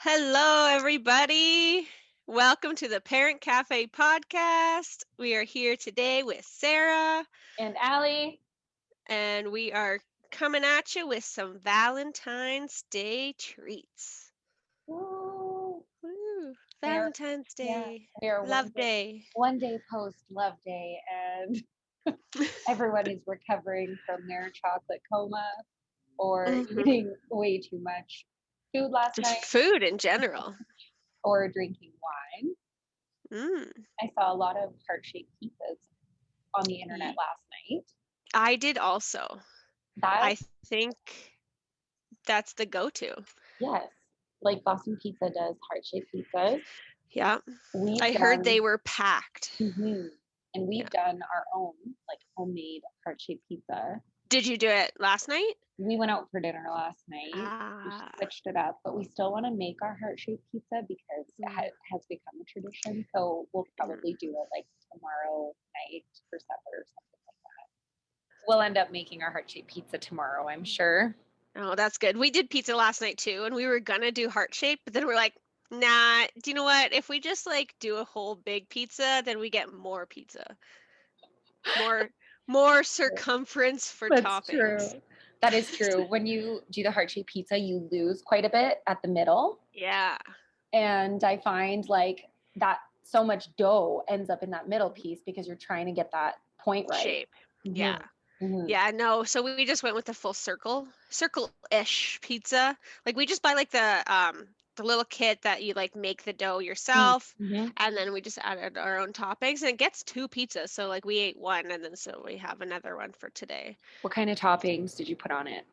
Hello, everybody. Welcome to the Parent Cafe podcast. We are here today with Sarah, And Allie, and we are coming at you with some Valentine's Day treats. woo, Woo, we are Valentine's yeah, Day, we are Love Day. one day post Love Day, and everyone is recovering from their chocolate coma or Mhm. eating way too much food last Just night food in general. or drinking wine. Mm. I saw a lot of heart-shaped pizzas on the internet Ye- last night. I did also. That I think that's the go-to. yes, like Boston Pizza does heart-shaped pizzas. Yeah. We've I heard done they were packed. and Yeah. we've done our own like homemade heart-shaped pizza. Did you do it last night? We went out for dinner last night. We Ah. switched it up, but we still want to make our heart-shaped pizza because Mm, it has become a tradition. So we'll mm. probably do it like tomorrow night for supper or something like that. We'll end up making our heart-shaped pizza tomorrow, I'm sure. Oh, that's good. We did pizza last night too, and we were gonna do heart shape, but then we're like, nah, do you know what? If we just like do a whole big pizza, then we get more pizza. More more circumference for That's toppings. true. That is true. When you do the heart-shaped pizza, you lose quite a bit at the middle. Yeah. And I find like that so much dough ends up in that middle piece because you're trying to get that point right. Shape. Yeah. Mm-hmm. Mm-hmm. Yeah, no. So we just went with the full circle-ish pizza. Like we just buy like the little kit that you like make the dough yourself, Mm-hmm. and then we just added our own toppings, and it gets two pizzas. So like we ate one, and then so we have another one for today. What kind of toppings did you put on it?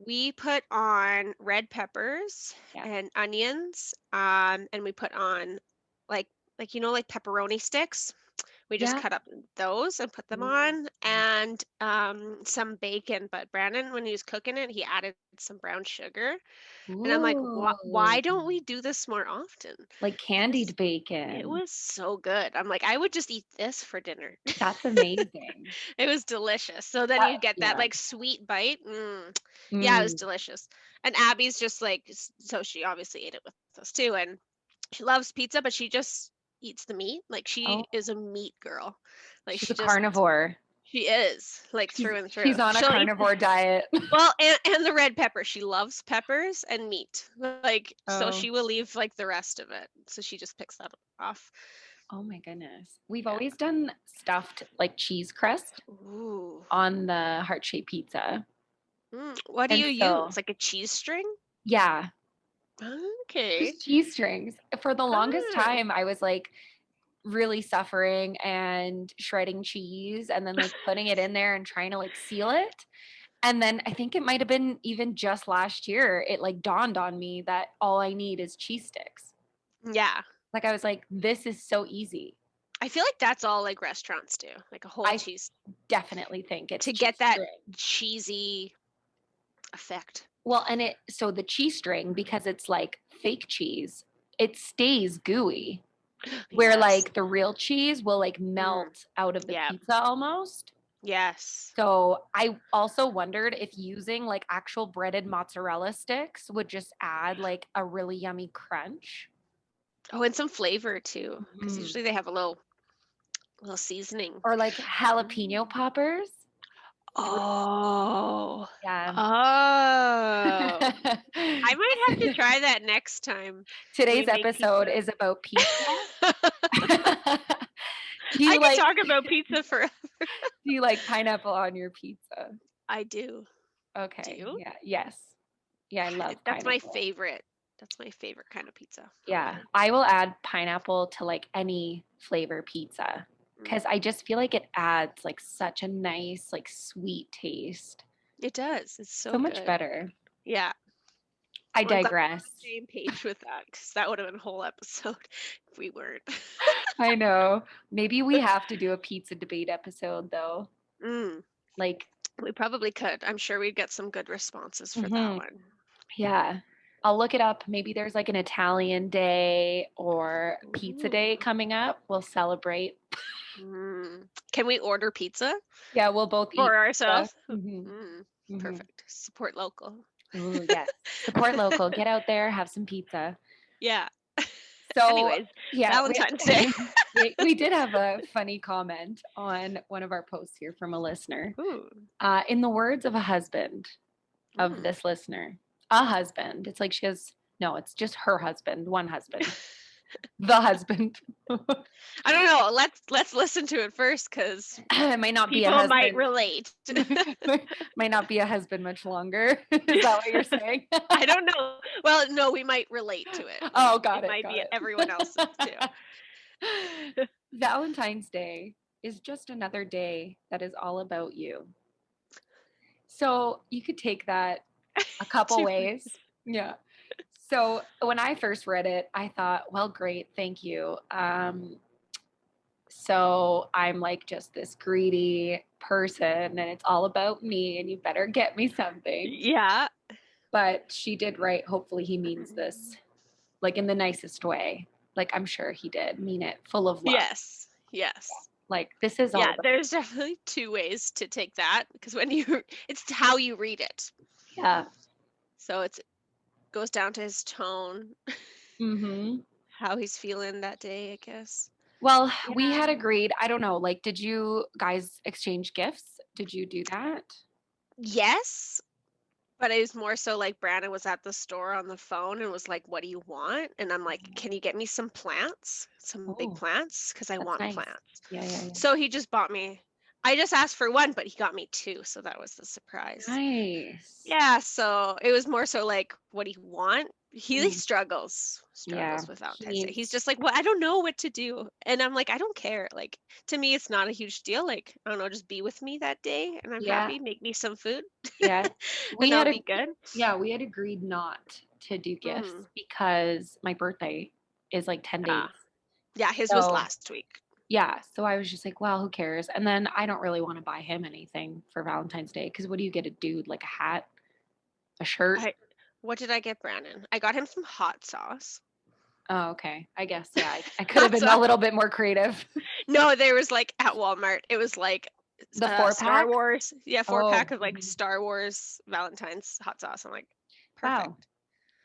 We put on red peppers Yeah. and onions, and we put on like like pepperoni sticks. We just Yeah. cut up those and put them on, and some bacon. But Brandon, when he was cooking it, he added some brown sugar, and I'm like, Ooh. why don't we do this more often? Like Because candied it bacon. was so good. I'm like, I would just eat this for dinner. That's amazing. It was delicious. So then That, you get that yeah. like sweet bite. Yeah, it was Mm. delicious. And Abby's just like, so she obviously ate it with us too, and she loves pizza, but she just eats the meat. Like Oh, she is a meat girl. Like she's a carnivore. she is like She's through and through. she's on a She'll eat carnivore diet. well, and the red pepper. She loves peppers and meat. Like so Oh. she will leave like the rest of it. So she just picks that off. Oh my goodness. We've Yeah. always done stuffed like cheese crust Ooh. on the heart-shaped pizza. What do And you so, use? Like a cheese string? yeah, Okay. just cheese strings. For the longest Ah. time, I was like really suffering and shredding cheese and then like putting it in there and trying to like seal it. And then I think it might have been even just last year, it like dawned on me that all I need is cheese sticks. Yeah. Like I was like, this is so easy. I feel like that's all like restaurants do. Like a whole I cheese definitely think it's to get cheese that string. cheesy effect. Well, and so the cheese string, because it's like fake cheese, it stays gooey. Where Yes. like the real cheese will like Mm. melt out of the Yeah. pizza almost. Yes. So I also wondered if using like actual breaded mozzarella sticks would just add like a really yummy crunch. Oh, and some flavor too, because Mm. usually they have a little seasoning. Or like jalapeno Mm. poppers. Oh. Yeah. Oh. I might have to try that next time we Today's make episode pizza. is about pizza. Do I you could like talk about pizza for do you like pineapple on your pizza? I do. Do Okay. you? Yeah. Yes. Yeah, I love That's my pineapple. favorite. That's my favorite kind of pizza on Yeah, there. I will add pineapple to like any flavor pizza Mm. because I just feel like it adds like such a nice, like sweet taste. It does. It's So so much good. better. Yeah. I Well, I'm glad we're on digress. the same page with that because that would have been a whole episode if we weren't. I know. Maybe we have to do a pizza debate episode though. Mm, Like, we probably could. I'm sure we'd get some good responses for that mhm, one. yeah. I'll look it up. Maybe there's like an Italian day or pizza day Ooh. coming up. We'll celebrate. Can we order pizza Yeah, we'll both for eat pizza. ourselves? Hmm. Hmm. Perfect. Support local. Ooh, yes. Support local. Get out there, have some pizza. Yeah. So Anyways, yeah, Valentine's Day. we did have a funny comment on one of our posts here from a listener. Ooh. In the words of a husband of Mm. this listener, a husband. It's like she has no, it's just her husband, one husband, the husband. I don't know. Let's listen to it first because It might not be a people might husband. relate. Might not be a husband much longer. Is that what you're saying? I don't know. Well, no, we might relate to it. Oh, It got it, might got be everyone else's too. it. Valentine's Day is just another day that is all about you. So you could take that a couple ways. Yeah. So when I first read it, I thought, well, great, thank you. So I'm like just this greedy person and it's all about me and you better get me something. Yeah. But she did write, hopefully he means this like in the nicest way. Like I'm sure he did mean it full of love. Yes. Yes. Like this is all Yeah, about, there's definitely two ways to take that because when you it's how you read it. yeah. So it's goes down to his tone, Mm-hmm. how he's feeling that day, I guess. Well, we Yeah. had agreed, I don't know, like, did you guys exchange gifts? Did you do that? Yes, but it was more so like Brandon was at the store on the phone and was like, "What do you want?" And I'm like, "Can you get me some plants? Some big Oh, plants? Because I that's want nice. plants." Yeah, yeah, yeah. So he just bought me. I just asked for one, but he got me two, so that was the surprise. Nice. Yeah, so it was more so like, what do you want? He Mm, yeah, struggles with he Valentine's Day. He's needs, just like, well, I don't know what to do. And I'm like, I don't care. Like, to me, it's not a huge deal. Like, I don't know, just be with me that day and I'm yeah, happy. Make me some food yeah. and We that'll had be a, good. yeah, we had agreed not to do gifts Mm. because my birthday is like 10 days. Ah, yeah, his was So, last week. yeah, so I was just like, well, who cares? And then I don't really want to buy him anything for Valentine's Day because what do you get a dude? Like a hat, a shirt? I, what did I get Brandon? I got him some hot sauce. Oh, okay. I guess, yeah, I could have Hot been a sauce. little bit more creative. No, there was like at Walmart, it was like The four Star pack? Wars. Yeah, four pack Oh, of like mhm. Star Wars Valentine's hot sauce. I'm like, Wow. perfect.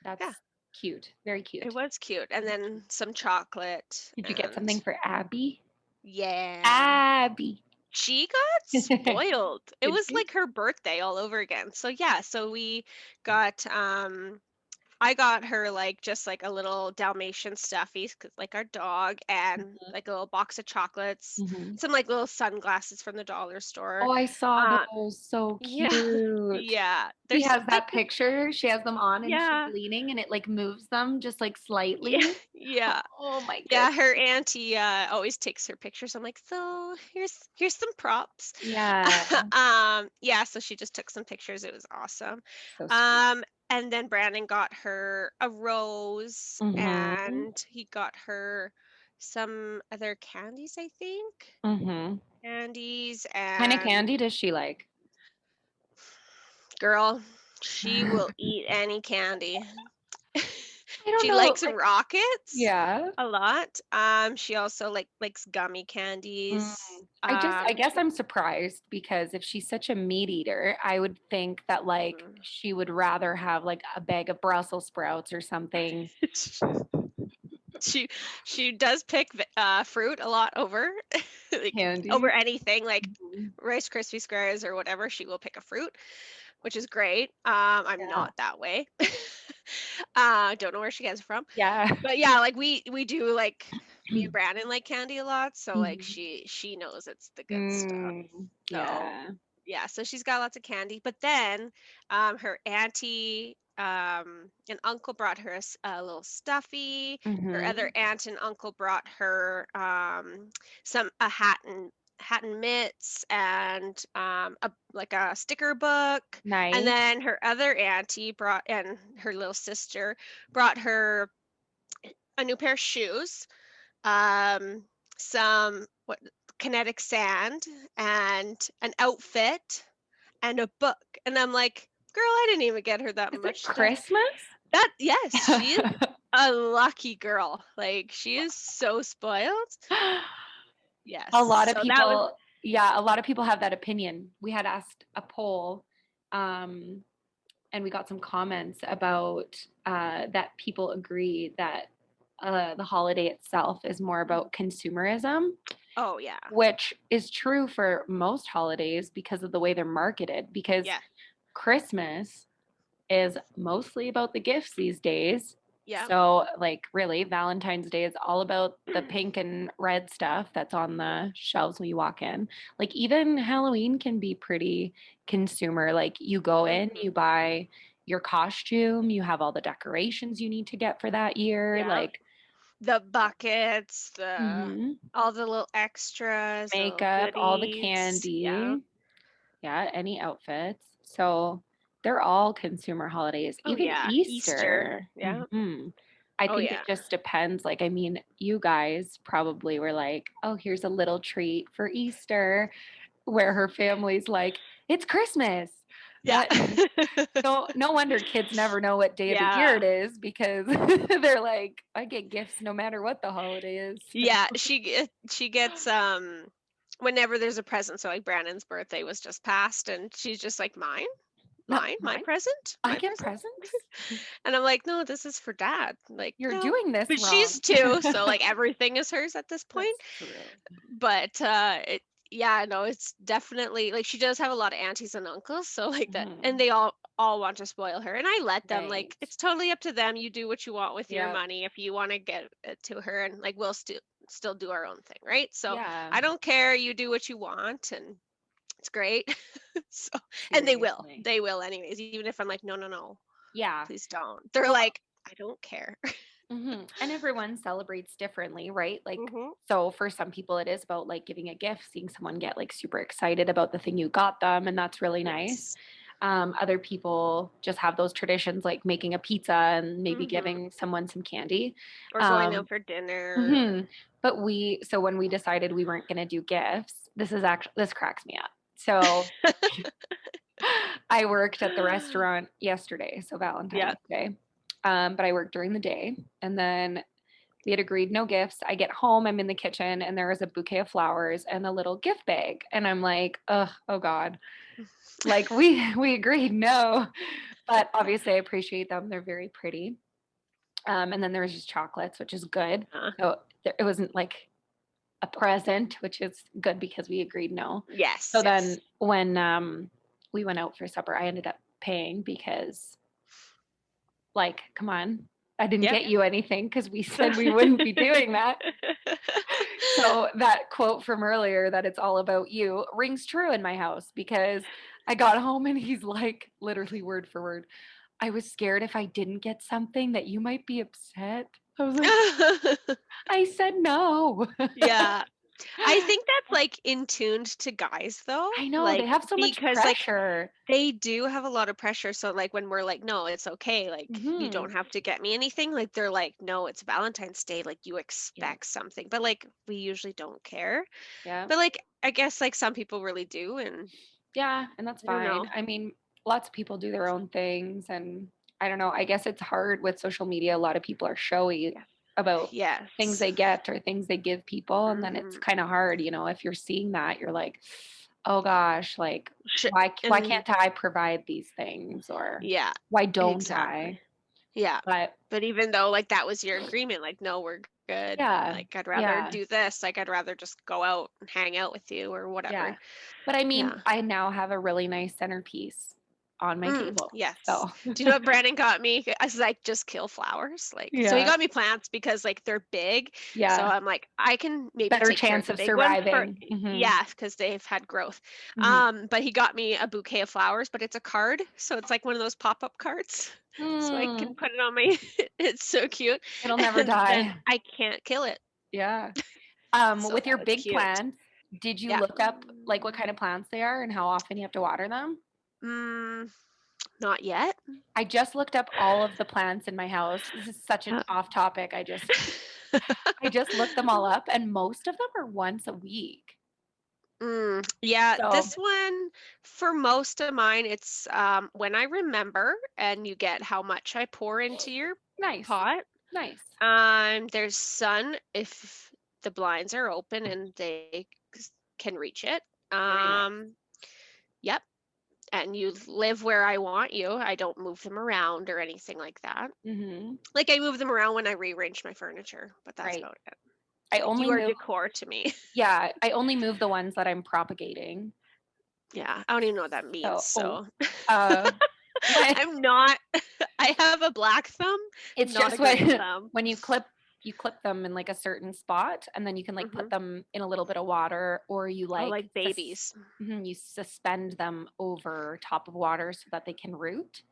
Yeah, That's cute. Very it cute. was cute. And then some chocolate Did you get and something for Abby? yeah. Abby. She got spoiled. It Did was she? like her birthday all over again. So yeah, so we got I got her like just like a little Dalmatian stuffy, like our dog, and like a little box of chocolates, Mhm. some like little sunglasses from the dollar store. Oh, I saw Uh, those. So yeah, cute. yeah. She There's has like, that picture. She has them on and she's yeah, leaning and it like moves them just like yeah, slightly. yeah, Oh my yeah. goodness. Her auntie always takes her pictures. I'm like, so here's some props. Yeah. Yeah. So she just took some pictures. It was awesome. So sweet. Um, and then Brandon got her a rose, Mhm. and he got her some other candies, I think. Mhm. Candies Kind of and candy does she like? girl, she will eat any candy. I don't She know. likes Like, rockets yeah. a lot. She also likes gummy Mm. candies. I guess I'm surprised because if she's such a meat eater, I would think that like Mhm. she would rather have like a bag of Brussels sprouts or something. she she does pick fruit a lot over like over Candy. anything like Mhm. Rice Krispie squares or whatever. She will pick a fruit, which is great. I'm Yeah. not that way. Don't know where she gets it from. Yeah. But yeah, like we do like me and Brandon like candy a lot, so like Mhm. she knows it's the good stuff. Mm, So yeah. yeah, so she's got lots of candy. But then her auntie and uncle brought her a little stuffy. Her other Mhm. aunt and uncle brought her some a hat and mitts and a like a sticker book. And Nice. then her other auntie brought and her little sister brought her a new pair of shoes, um, some what kinetic sand, and an outfit and a book. And I'm like, girl, I didn't even get her that Is it much stuff. Christmas? That yes, she is a lucky girl. Like she is so spoiled. Yes. A lot of So that was people, yeah, a lot of people have that opinion. We had asked a poll, um, and we got some comments about that people agree that the holiday itself is more about consumerism, Oh yeah. which is true for most holidays because of the way they're marketed. Because Yeah. Christmas is mostly about the gifts these days. Yeah. So, like, really, Valentine's Day is all about the pink and red stuff that's on the shelves when you walk in. Like, even Halloween can be pretty consumer. Like, you go in, Mhm. you buy your costume, you have all the decorations you need to get for that year. Yeah. Like, The buckets, mhm, all the little extras, the little makeup, all the goodies. Yeah. candy. Yeah, any outfits. So they're all consumer holidays, Oh even yeah. Easter. Easter. Yeah. I Oh think it yeah. just depends. Like, I mean, you guys probably were like, oh, here's a little treat for Easter, where her family's like, it's Christmas. Yeah. But no wonder kids never know what day of the year Yeah. it is because they're like, I get gifts no matter what the holiday is. Yeah. She gets whenever there's a present. So like Brandon's birthday was just passed, and she's just like, mine, No, my mine? present, I my get present. presents? And I'm like, no, this is for dad. Like, You're no. doing this But wrong. she's two, so like everything is hers at this point. That's true. But yeah, no, it's definitely like she does have a lot of aunties and uncles, so like that, and Mhm. they all want to spoil her, and I let them. Right. Like, it's totally up to them. You do what you want with your Yep. money. If you want to get it to her, and like we'll still do our own thing, right? So Yeah. I don't care. You do what you want, and it's great. So, and Seriously. they will anyways, even if I'm like, no, no, no, Yeah. please don't. They're Well, like, I don't care. and everyone celebrates differently, right? Like, Hmm. so for some people, it is about like giving a gift, seeing someone get like super excited about the thing you got them, and that's really nice. Yes. Other people just have those traditions like making a pizza and maybe Hmm. giving someone some candy. Or going Um, out for dinner. mhm. But so when we decided we weren't going to do gifts, this cracks me up. So I worked at the restaurant yesterday, so Yeah. Valentine's Day. But I worked during the day, and then we had agreed no gifts. I get home, I'm in the kitchen, and there is a bouquet of flowers and a little gift bag, and I'm like, ugh, oh God, like we agreed no, but obviously I appreciate them. They're very pretty. And then there was just chocolates, which is good. Uh, So it wasn't like a present, which is good because we agreed no. yes, So yes. then when we went out for supper, I ended up paying because, like, come on, I didn't Yeah. get you anything because we said we wouldn't be doing that. So that quote from earlier that it's all about you rings true in my house because I got home and he's like, literally word for word, I was scared if I didn't get something that you might be upset. I was like, I said no. Yeah. I think that's like in tuned to guys though. I know they Like, have so much because like pressure. they do have a lot of pressure. So like when we're like, no, it's okay. Like you Hmm. don't have to get me anything. Like they're like, no, it's Valentine's Day. Like you Yeah. expect something. But like we usually don't care. Yeah. But like I guess like some people really do. And Yeah. And that's I don't fine. know. I mean, lots of people do their own things. And I don't know. I guess it's hard with social media. A lot of people are showy Yeah. about things Yes. they get or things they give people. And then it's Hmm. kind of hard, if you're seeing that, you're like, oh gosh, like, Sh- why and can't I provide these things? Or yeah, why don't exactly. I? Yeah. But But even though like that was your agreement, like, no, we're good. yeah. Like I'd rather Yeah. do this. Like I'd rather just go out and hang out with you or whatever. Yeah. But I mean, Yeah. I now have a really nice centerpiece on my table. Yes. So, Do you know what Brandon got me? I was like, just kill flowers. Like, so he yeah. got me plants because like they're big. So Yeah. I'm like, I can maybe Better take care of chance the of big one for, surviving. Hmm. yeah, because they've had growth. Hmm. But he got me a bouquet of flowers, but it's a card. So it's like one of those pop-up cards. So I Hmm. can put it on my, it's so cute. It'll never And then die. I can't kill it. Yeah. So With that your was big cute. plants, did you Yeah. look up like what kind of plants they are and how often you have to water them? Mm, not yet. I just looked up all of the plants in my house. This is such an Uh, off topic. I just looked them all up and most of them are once a week. Yeah, So, this one for most of mine, it's when I remember, and you get how much I pour into your nice. pot. Nice. There's sun if the blinds are open and they can reach it. Very nice. Um, yep. and you live where I want you. I don't move them around or anything like that. Mm-hmm. Like, I move them around when I rearrange my furniture, but that's Right. about it. I Like, you only are move, decor to me. yeah, I only move the ones that I'm propagating. Yeah, I don't even know what that means, So, so uh, when I'm not I have a black thumb, it's not a just green when thumb. when you clip them in like a certain spot, and then you can like put Mhm. them in a little bit of water, or you Oh, like like babies. you suspend them over top of water so that they can root.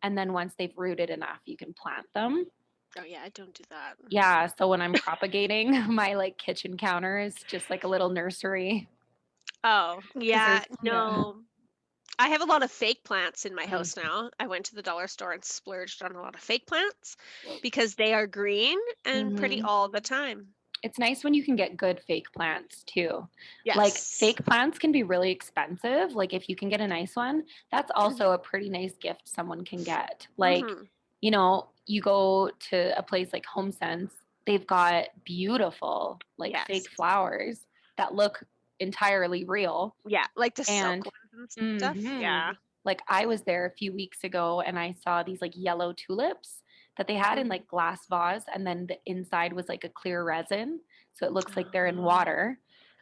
And then once they've rooted enough, you can plant them. Oh, yeah, I don't do that. Yeah, so when I'm propagating, my like kitchen counter is just like a little nursery Oh, because yeah, there's yeah. no. I have a lot of fake plants in my Mm. house now. I went to the dollar store and splurged on a lot of fake plants because they are green and pretty Mhm. all the time. It's nice when you can get good fake plants too. Like Yes. fake plants can be really expensive. Like if you can get a nice one, that's Mhm. also a pretty nice gift someone can get. Like, Mhm. you go to a place like Home Sense, they've got beautiful like Yes. fake flowers that look entirely real. Yeah, like the silk And ones and stuff. mhm, Yeah. like I was there a few weeks ago and I saw these like yellow tulips that they had in Mhm. like glass vase, and then the inside was like a clear resin, so it looks like they're in Oh. water.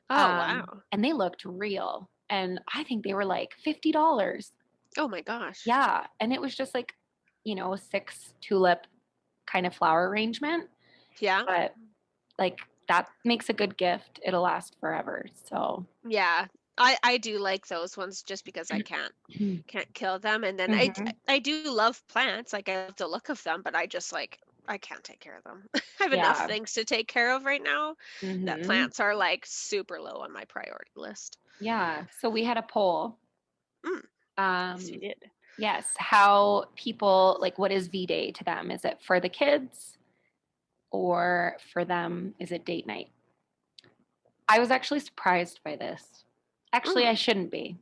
Oh, wow. And they looked real, and I think they were like $50. Oh my gosh. Yeah, and it was just like, a 6 tulip kind of flower arrangement, Yeah. but like that makes a good gift. It'll last forever. So, Yeah. I do like those ones just because I can't kill them, and then hmm, I do love plants, like, I love the look of them, but I just, like, I can't take care of them. I have enough yeah, things to take care of right now that hmm, plants are, like, super low on my priority list. yeah. So we had a poll. Mm, yes, we Um, did. yes, how people like, what is V Day to them? Is it for the kids, or for them, is it date night? I was actually surprised by this. Actually, I Mm, shouldn't be.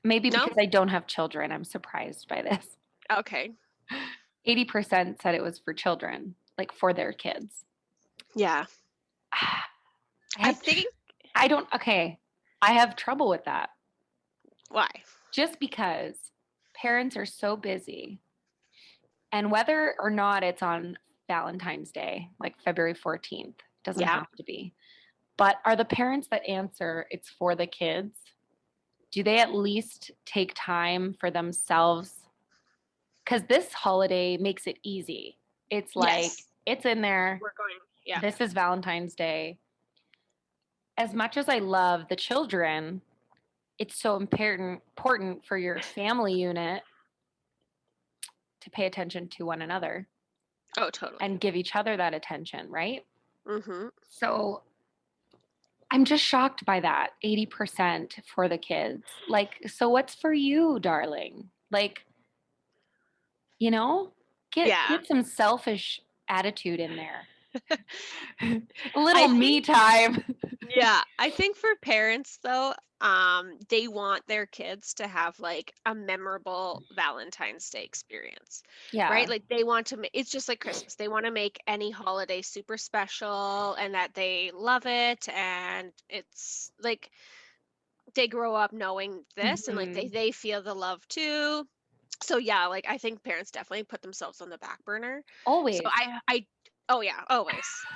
Maybe no? because I don't have children, I'm surprised by this. Okay. 80% said it was for children, like for their kids. Yeah. I I have, think I don't, okay. I have trouble with that why? just because parents are so busy. And whether or not it's on Valentine's Day, like February 14th, doesn't Yeah. have to be. But are the parents that answer it's for the kids, do they at least take time for themselves? Because this holiday makes it easy. It's like, Yes. it's in there. We're going yeah. This is Valentine's Day. As much as I love the children, it's so important for your family unit to pay attention to one another Oh, totally. and give each other that attention, right? Mhm. So I'm just shocked by that 80% for the kids. Like, so what's for you, darling? Like, you know, get Yeah. get some selfish attitude in there. A little I me think time. Yeah, I think for parents though, they want their kids to have like a memorable Valentine's Day experience, right? Yeah. Like they want to, it's just like Christmas. They want to make any holiday super special and that they love it. And it's like they grow up knowing this and like Mhm. they feel the love too. So yeah, like I think parents definitely put themselves on the back burner. So Always. oh yeah, always.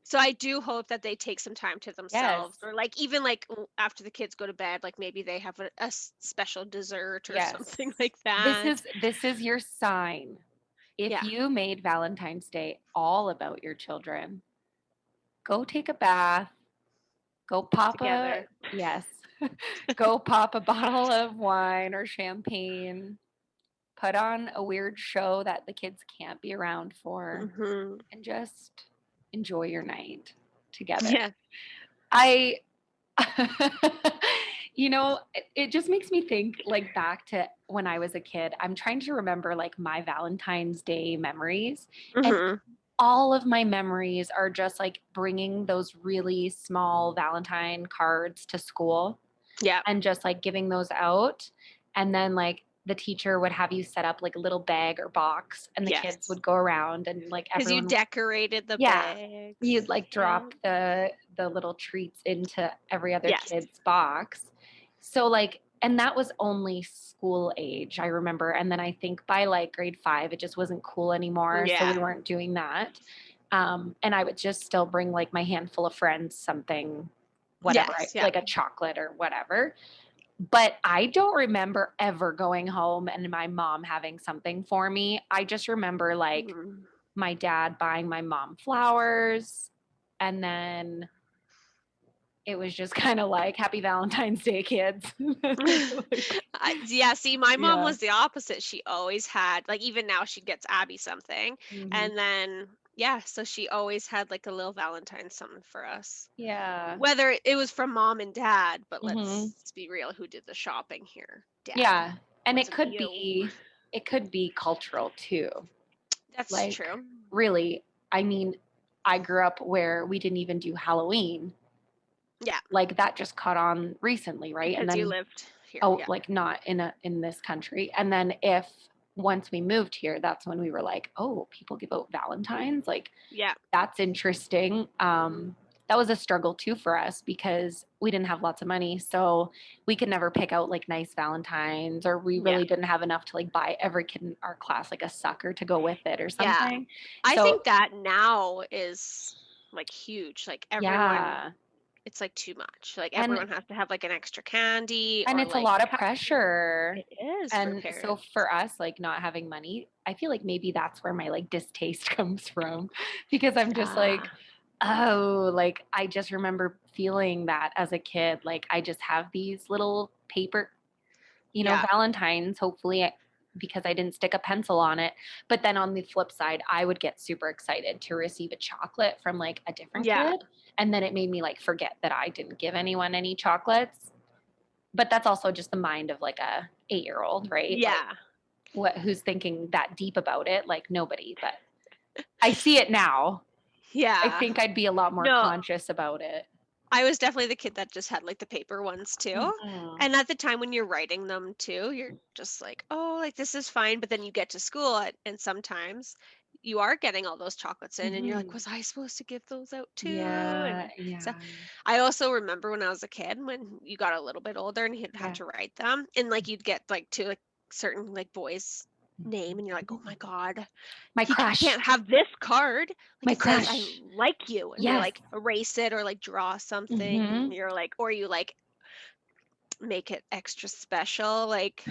So I do hope that they take some time to themselves, Yes. or like even like after the kids go to bed, like maybe they have a special dessert or Yes. something like This that. is this is your sign. If Yeah, you made Valentine's Day all about your children, go take a bath, go pop a together. yes. Go pop a bottle of wine or champagne, put on a weird show that the kids can't be around for, Hmm. and just enjoy your night together. Yeah. I it just makes me think like back to when I was a kid. I'm trying to remember like my Valentine's Day memories, and Hmm. all of my memories are just like bringing those really small Valentine cards to school Yeah. and just like giving those out. And then like the teacher would have you set up like a little bag or box, and the kids Yes. would go around and like Because you everyone, decorated the yeah, you'd bags. like Yeah. drop the little treats into every other Yes. kid's box. So like And that was only school age, I remember. And then I think by like grade 5, it just wasn't cool anymore. So we Yeah. weren't doing that. And I would just still bring like my handful of friends something, whatever, Yes. Yeah. like a chocolate or whatever. But I don't remember ever going home and my mom having something for me. I just remember like Mhm. my dad buying my mom flowers, and then it was just kind of like happy Valentine's Day, kids. Like, Yeah, see, my mom yeah. was the opposite. She always had, like, even now she gets Abby something. Hmm. And then, yeah, so she always had like a little Valentine something for us. Yeah. Whether it was from mom and dad, but Hmm. let's be real, who did the shopping here? Dad. Yeah. And Wasn't you. it could be cultural too. That's Like, true. really, I mean, I grew up where we didn't even do Halloween. Yeah, Like that just caught on recently, right? And because you then, lived here. oh, Yeah. like not in this country. And then if once we moved here, that's when we were like, oh, people give out Valentines. Like Yeah. that's interesting. That was a struggle too for us because we didn't have lots of money. So we could never pick out like nice Valentines, or we Yeah. really didn't have enough to like buy every kid in our class like a sucker to go with it or Yeah. something. I So think that now is like huge. Like everyone, yeah. it's like too much. Like And everyone has to have like an extra candy and or it's a like lot of pressure. it is for And so parents. for us, like not having money, I feel like maybe that's where my like distaste comes from because I'm just Yeah. like, oh, like I just remember feeling that as a kid. Like I just have these little paper, Yeah. Valentines, hopefully because I didn't stick a pencil on it. But then on the flip side, I would get super excited to receive a chocolate from like a different Yeah. kid. And then it made me like forget that I didn't give anyone any chocolates. But that's also just the mind of like a 8-year-old, right? Like Yeah. who's thinking that deep about it? Like nobody, but I see it now. I Yeah. think I'd be a lot more No, conscious about it. I was definitely the kid that just had like the paper ones too. Mhm. And at the time when you're writing them too, you're just like, oh, like this is fine. But then you get to school and sometimes you are getting all those chocolates in and you're like, Mhm. was I supposed to give those out too? Yeah, And so yeah, I also remember when I was a kid when you got a little bit older and you'd have yeah. to write them and like you'd get like to a certain like boy's name and you're like, oh my God, My I crush, can't have this card. Like my it says, I crush. like you. And you're Yes. like, erase it or like draw something. Hmm. And you're like, or you like make it extra special. Like,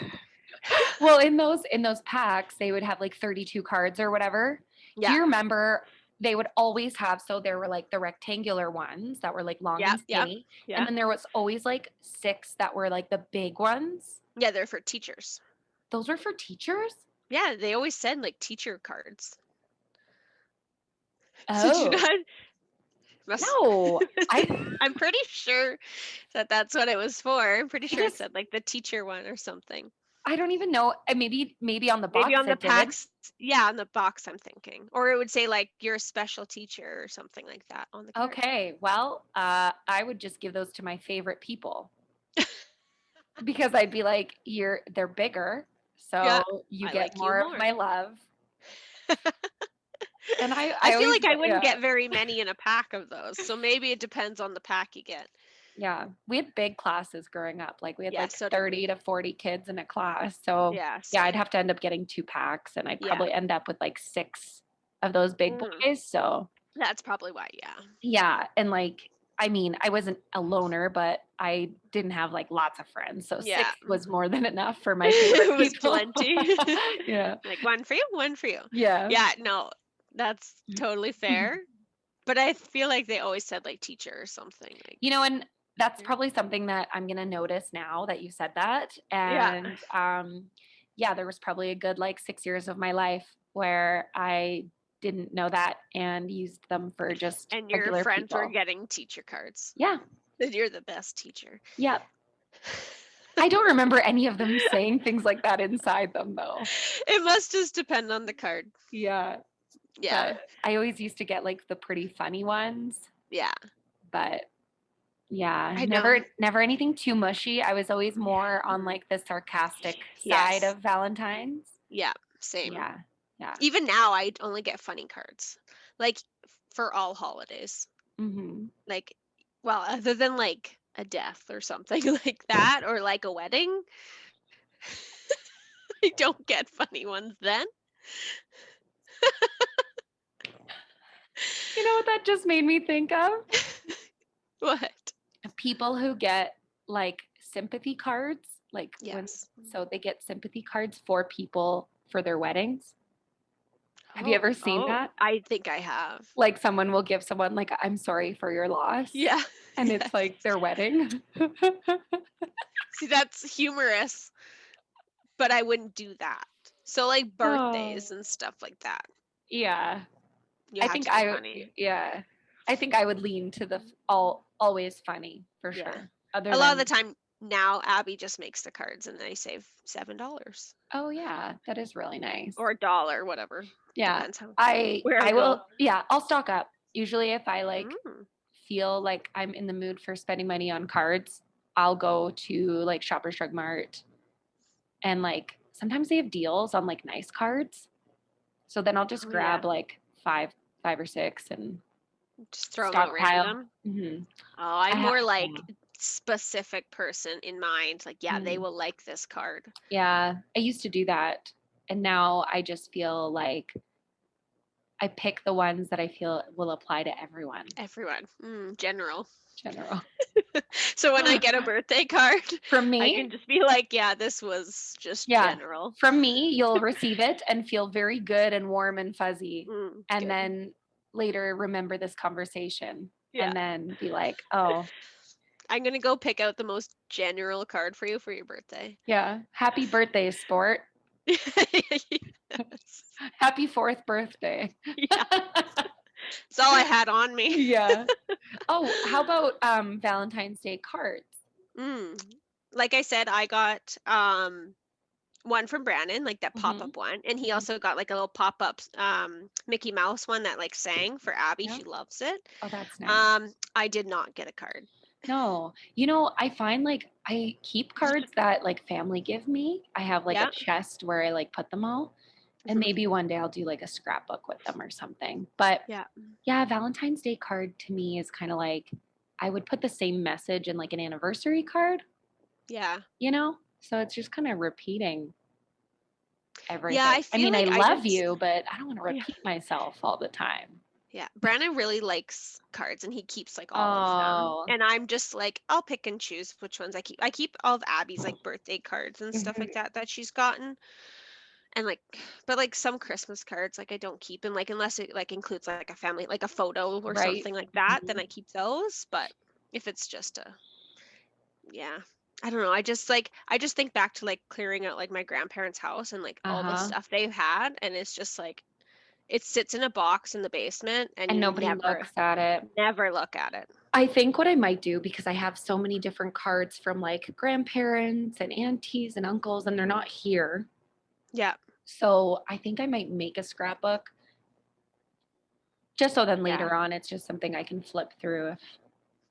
Well, in those packs, they would have like 32 cards or whatever. Do yeah, you remember they would always have, so there were like the rectangular ones that were like long yeah, and yeah, skinny, and yeah. then there was always like 6 that were like the big ones. Yeah, they're for teachers. Those were for teachers? Yeah, they always send like teacher cards. Did you Oh. not? Must, No. I I'm pretty sure that that's what it was for. I'm pretty sure it because said like the teacher one or something. I don't even know. Maybe on the Maybe box on the it did. packs, yeah, on the box I'm thinking. Or it would say like you're a special teacher or something like that on the card. Okay. Well, I would just give those to my favorite people because I'd be like, they're bigger, Yeah, so you I get like you more of more. my love. And I I feel always, like I wouldn't yeah, get very many in a pack of those. So maybe it depends on the pack you get. yeah. We had big classes growing up. Like we had Yeah, like so did 30 we. to 40 kids in a class. So Yeah, yeah, I'd same. have to end up getting 2 packs, and I'd Yeah. probably end up with like 6 of those big Mm, boys. So that's probably why, yeah. yeah, and like I mean, I wasn't a loner, but I didn't have like lots of friends. So Yeah. 6 was more than enough for my favorite It was people. plenty. Yeah. Like one for you, one for you. Yeah. Yeah, no, that's totally fair. But I feel like they always said like teacher or something like And that's yeah. probably something that I'm going to notice now that you said that. Yeah. And yeah, there was probably a good like 6 years of my life where I didn't know that and used them for just And your regular friends were people. getting teacher cards. Yeah. That you're the best teacher. Yeah. I don't remember any of them saying things like that inside them though. It must just depend on the card. Yeah. Yeah. But I always used to get like the pretty funny ones, Yeah. but yeah, I know. never anything too mushy. I was always more on Mm. like the sarcastic side Yes. of Valentine's. Yeah. Same. Yeah. Yeah. Even now, I only get funny cards, like for all holidays. Mhm. Like, well, other than like a death or something like that, or like a wedding. I don't get funny ones then. You know what that just made me think of? What? People who get like sympathy cards, like when, Yes. so they get sympathy cards for people for their weddings. Have you Oh, ever seen oh, that? I think I have. Like someone will give someone like, I'm sorry for your loss. Yeah. And it's Yes. like their wedding. See, that's humorous, but I wouldn't do that. So like Oh, birthdays and stuff like that, yeah. you I have think to be funny. yeah. I think I would lean to the always funny for Yeah. sure. Other A lot of the than, time now, Abby just makes the cards and they save $7 oh yeah, that is really nice. or a dollar, whatever. Yeah. Depends how where I I go. will, yeah, I'll stock up. Usually if I like Mm. feel like I'm in the mood for spending money on cards, I'll go to like Shoppers Drug Mart, and like sometimes they have deals on like nice cards. So then I'll just Oh yeah, grab like five or six and just throw them out stockpile. random. Hmm. Oh, I I'm have, more like yeah. specific person in mind. Like, yeah, they Mm. will like this card. Yeah, I used to do that. And now I just feel like I pick the ones that I feel will apply to everyone. Everyone, general. General. So when I get a birthday card, From I me, can just be like, yeah, this was just yeah, general. from me, you'll receive it and feel very good and warm and fuzzy. And Good. then later remember this conversation Yeah. and then be like, oh, I'm gonna go pick out the most general card for you for your birthday. yeah, happy birthday, sport. Yes. Happy fourth birthday. Yeah. It's all I had on me. Yeah. Oh, how about Valentine's Day cards? Mm. Like I said, I got one from Brandon, like that Hmm. pop-up one, and he Hmm. also got like a little pop-up Mickey Mouse one that like sang for Abby. Yeah. She loves it. Oh, that's nice. I did not get a card. No, I find like I keep cards that like family give me. I have like a Yeah. chest where I like put them all. And Mhm. maybe one day I'll do like a scrapbook with them or something. But Yeah. yeah, Valentine's Day card to me is kind of like I would put the same message in like an anniversary card, Yeah. you know? So it's just kind of repeating Yeah, everything. I I feel mean, I like I love just you, but I don't want to yeah. repeat myself all the time. Yeah. Brandon really likes cards and he keeps like all of them. Oh, And I'm just like I'll pick and choose which ones I keep. I keep all of Abby's like birthday cards and stuff like mhm, that she's gotten. And like but like some Christmas cards like I don't keep and like unless it like includes like a family like a photo or right. something like that, then Mhm, I keep those. But if it's just a yeah. I don't know. I just think back to like clearing out like my grandparents' house and like all the uh-huh. stuff they've had and it's just like it sits in a box in the basement and And you nobody looks at it. never look at it. I think what I might do, because I have so many different cards from like grandparents and aunties and uncles, and they're not here. Yeah. So I think I might make a scrapbook just so then Yeah. later on it's just something I can flip through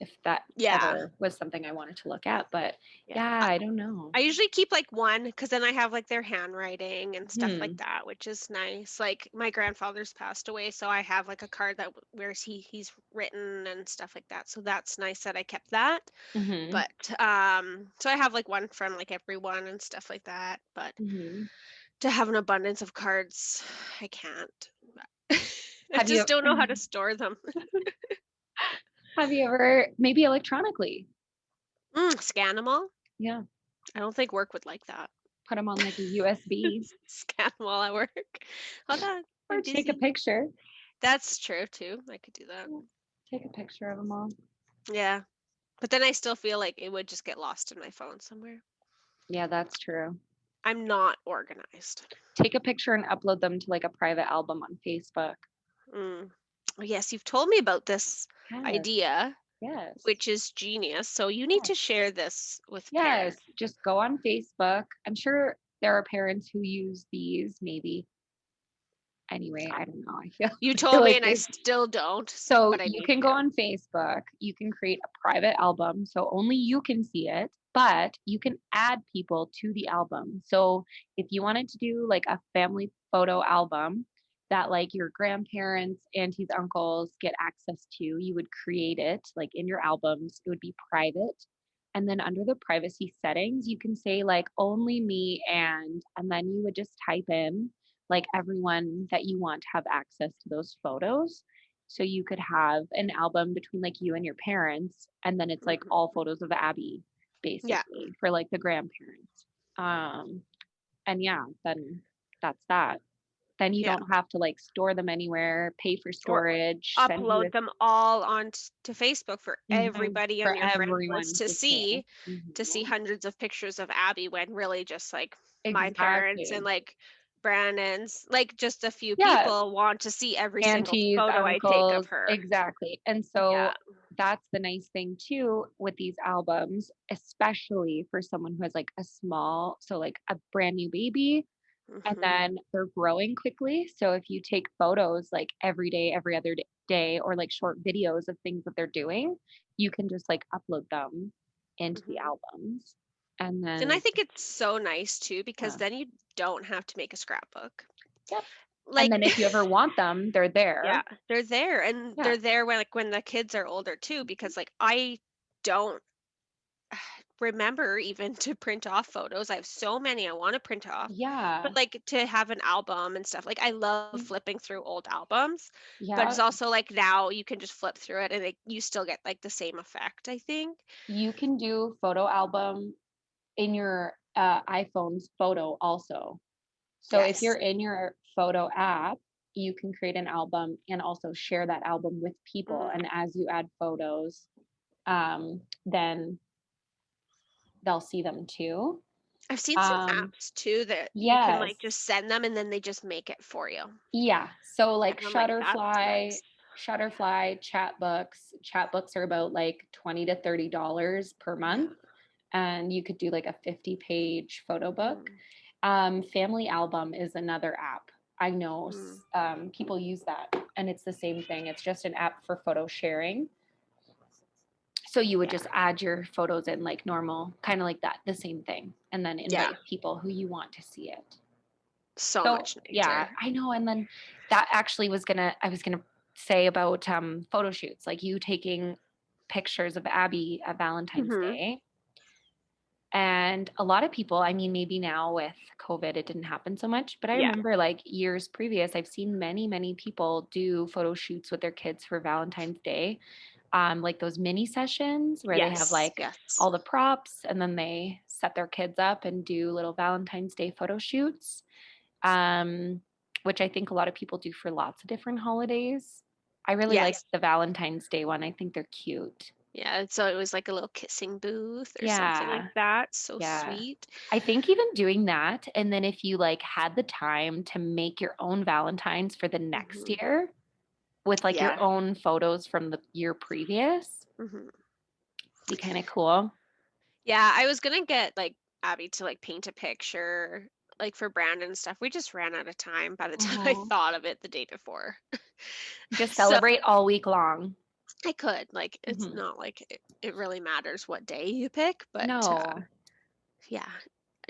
if that Yeah. ever was something I wanted to look at. But Yeah. yeah, I don't know. I usually keep like one because then I have like their handwriting and stuff like Hmm. that, which is nice. Like my grandfather's passed away, so I have like a card that where he's written and stuff like that. So that's nice that I kept that. Hmm. But so I have like one from like everyone and stuff like that. But Hmm. to have an abundance of cards, I can't. I Have you just don't know how to store them. have you ever maybe electronically? Scan them all. Yeah, I don't think work would like that. put them on like a USB Scan while I work. Hold on, or I'm take a busy. picture. That's true too. I could do that. Yeah, take a picture of them all. Yeah. But then I still feel like it would just get lost in my phone somewhere. Yeah, that's true. I'm not organized. Take a picture and upload them to like a private album on Facebook. Mm. Oh, yes, you've told me about this Yes, idea, yes. which is genius. So you need Yes. to share this with Yes, parents. just go on Facebook. I'm sure there are parents who use these maybe. Anyway, I don't know. I feel, You I feel told me like and I they, still don't, so but I you need can go to. on Facebook, you can create a private album so only you can see it, but you can add people to the album. So if you wanted to do like a family photo album that like your grandparents, aunties, uncles get access to, you would create it like in your albums. It would be private. And then under the privacy settings, you can say like only me and then you would just type in like everyone that you want to have access to those photos. So you could have an album between like you and your parents, and then it's like all photos of Abby Yeah. basically for like the grandparents. And yeah, then that's that. Then you Yeah. don't have to like store them anywhere, pay for Or storage, send you upload them all on to Facebook for Mhm. everybody on For your friend list everyone to see. to see Mhm. hundreds of pictures of Abby when really just like my parents and Exactly. like Brandon's, like just a few Yeah, people want to see every single aunties, photo I take of uncles, her. exactly. And Yeah. so that's the nice thing too with these albums, especially for someone who has like a small, so like a brand new baby, and Hmm. then they're growing quickly. So if you take photos like every day, every other day, or like short videos of things that they're doing, you can just like upload them into the Hmm. albums. And And I then, think it's so nice too because yeah, then you don't have to make a scrapbook. yep. And Like, then if you ever want them, they're yeah, there. they're there and Yeah. they're there when like when the kids are older too because like I don't remember even to print off photos. I have so many I want to print off. Yeah. But like to have an album and stuff. Like I love flipping through old albums, but it's Yeah. also like now you can just flip through it and you still get like the same effect, I think. You can do photo album in your iPhone's photo also. So if you're Yes. in your photo app, you can create an album and also share that album with people. Mm. And as you add photos, then they'll see them too. I've seen some Um, apps too that you can yes. like just send them and then they just make it for you. Yeah. So like And I'm like, that's Shutterfly, nice. chatbooks are about like $20 to $30 per Yeah. month. And you could do like a 50-page photo book. Mm. Family Album is another app. I know Mm. people use that, and it's the same thing. It's just an app for photo sharing. So you would Yeah. just add your photos in like normal, kind of like that, the same thing, and then Yeah. invite people who you want to see it. So So much yeah, nicer. I know. And then that actually I was gonna say about photo shoots, like you taking pictures of Abby at Valentine's Hmm. Day. And a lot of people, I mean, maybe now with COVID, it didn't happen so much, but I Yeah. remember like years previous, I've seen many, many people do photo shoots with their kids for Valentine's Day. Like those mini sessions where they have Yes. like Yes. all the props and then they set their kids up and do little Valentine's Day photo shoots, um, which I think a lot of people do for lots of different holidays. I really like Yes. the Valentine's Day one. I think they're cute. Yeah. So it was like a little kissing booth or something like Yeah. that. So Yeah. sweet. I think even doing that, and then if you like had the time to make your own Valentines for the next Hmm. year with like your Yeah. own photos from the year previous, Hmm. be kind of cool. Yeah. I was gonna get like Abby to like paint a picture like for Brandon and stuff. We just ran out of time by the time I Hmm. thought of it the day before. Just So celebrate all week long. I could like it's Hmm. not like it really matters what day you pick, but No. yeah,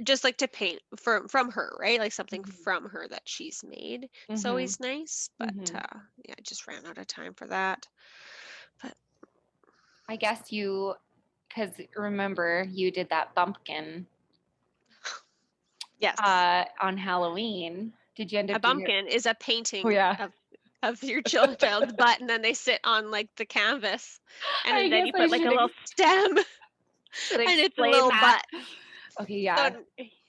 just like to paint from her, right? Like something Hmm. from her that she's made. It's Hmm. always nice, but Hmm. yeah, I just ran out of time for that. But I guess because remember, you did that bumpkin yes, on Halloween. Did you end a up doing it? bumpkin is a Oh, painting yeah. of your child's butt, and then they sit on like the canvas, I then guess you I put like a little stem, and should it's a explain little that. butt. Okay, So yeah.